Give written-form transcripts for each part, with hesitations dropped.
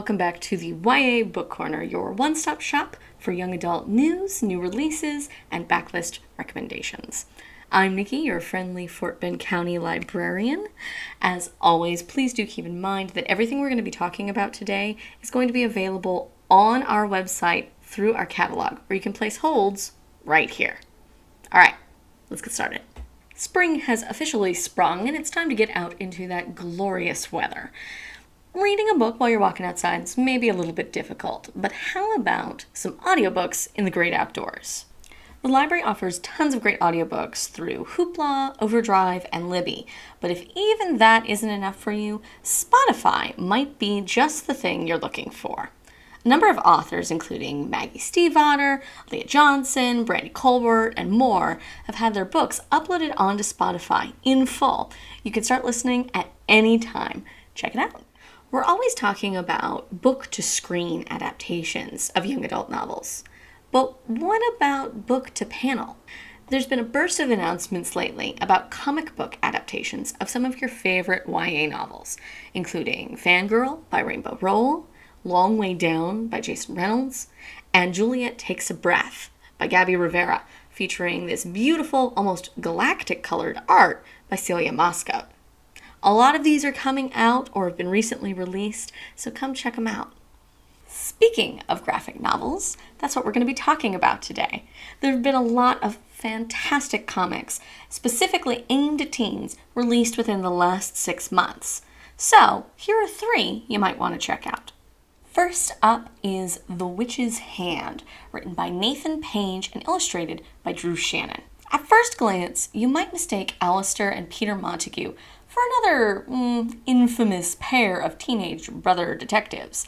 welcome back to the YA Book Corner, your one-stop shop for young adult news, new releases, and backlist recommendations. I'm Nikki, your friendly Fort Bend County librarian. As always, please do keep in mind that everything we're going to be talking about today is going to be available on our website through our catalog, where you can place holds right here. All right, let's get started. Spring has officially sprung, and it's time to get out into that glorious weather. Reading a book while you're walking outside is maybe a little bit difficult, but how about some audiobooks in the great outdoors? The library offers tons of great audiobooks through Hoopla, Overdrive, and Libby, but if even that isn't enough for you, Spotify might be just the thing you're looking for. A number of authors, including Maggie Stiefvater, Leah Johnson, Brandy Colbert, and more, have had their books uploaded onto Spotify in full. You can start listening at any time. Check it out. We're always talking about book-to-screen adaptations of young adult novels. But what about book-to-panel? There's been a burst of announcements lately about comic book adaptations of some of your favorite YA novels, including Fangirl by Rainbow Rowell, Long Way Down by Jason Reynolds, and Juliet Takes a Breath by Gabby Rivera, featuring this beautiful, almost galactic-colored art by Celia Moscow. A lot of these are coming out or have been recently released, so come check them out. Speaking of graphic novels, that's what we're going to be talking about today. There have been a lot of fantastic comics, specifically aimed at teens, released within the last 6 months. So, here are 3 you might want to check out. First up is The Witch's Hand, written by Nathan Page and illustrated by Drew Shannon. At first glance, you might mistake Alistair and Peter Montague for another infamous pair of teenage brother detectives.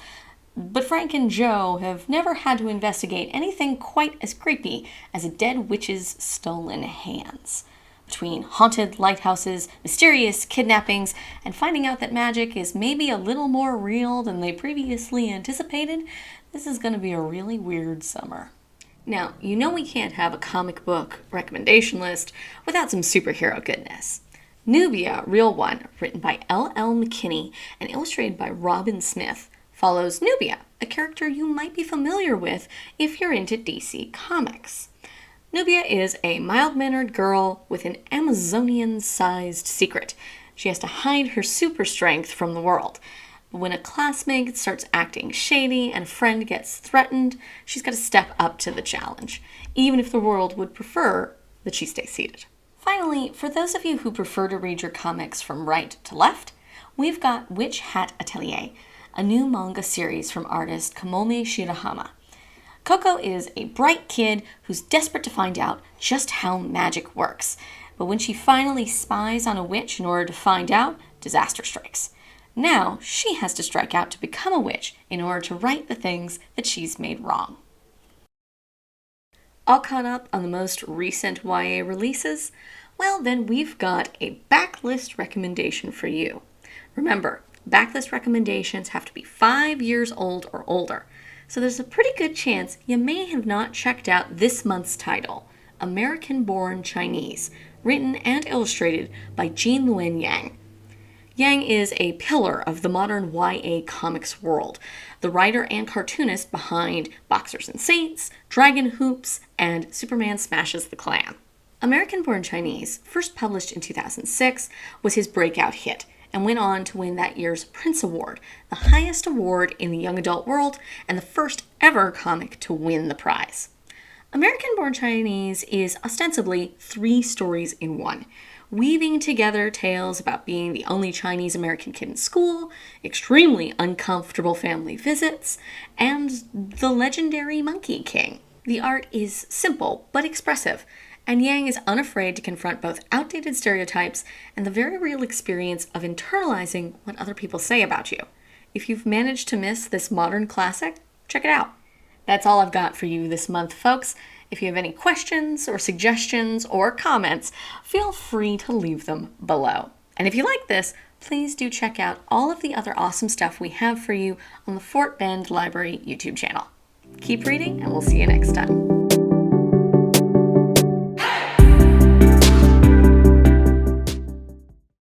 But Frank and Joe have never had to investigate anything quite as creepy as a dead witch's stolen hands. Between haunted lighthouses, mysterious kidnappings, and finding out that magic is maybe a little more real than they previously anticipated, this is going to be a really weird summer. Now, you know we can't have a comic book recommendation list without some superhero goodness. Nubia, Real One, written by L.L. McKinney and illustrated by Robin Smith, follows Nubia, a character you might be familiar with if you're into DC Comics. Nubia is a mild-mannered girl with an Amazonian-sized secret. She has to hide her super strength from the world. But when a classmate starts acting shady and a friend gets threatened, she's got to step up to the challenge, even if the world would prefer that she stay seated. Finally, for those of you who prefer to read your comics from right to left, we've got Hat Atelier, a new manga series from artist Kamome Shirahama. Coco is a bright kid who's desperate to find out just how magic works. But when she finally spies on a witch in order to find out, disaster strikes. Now, she has to strike out to become a witch in order to right the things that she's made wrong. All caught up on the most recent YA releases? Well, then we've got a backlist recommendation for you. Remember, backlist recommendations have to be 5 years old or older, so there's a pretty good chance you may have not checked out this month's title, American-Born Chinese, written and illustrated by Gene Luen Yang. Yang is a pillar of the modern YA comics world, the writer and cartoonist behind Boxers and Saints, Dragon Hoops, and Superman Smashes the Klan. American-Born Chinese, first published in 2006, was his breakout hit, and went on to win that year's Prince Award, the highest award in the young adult world and the first ever comic to win the prize. American-Born Chinese is ostensibly 3 stories in one, weaving together tales about being the only Chinese-American kid in school, extremely uncomfortable family visits, and the legendary Monkey King. The art is simple but expressive, and Yang is unafraid to confront both outdated stereotypes and the very real experience of internalizing what other people say about you. If you've managed to miss this modern classic, check it out. That's all I've got for you this month, folks. If you have any questions or suggestions or comments, feel free to leave them below. And if you like this, please do check out all of the other awesome stuff we have for you on the Fort Bend Library YouTube channel. Keep reading, and we'll see you next time.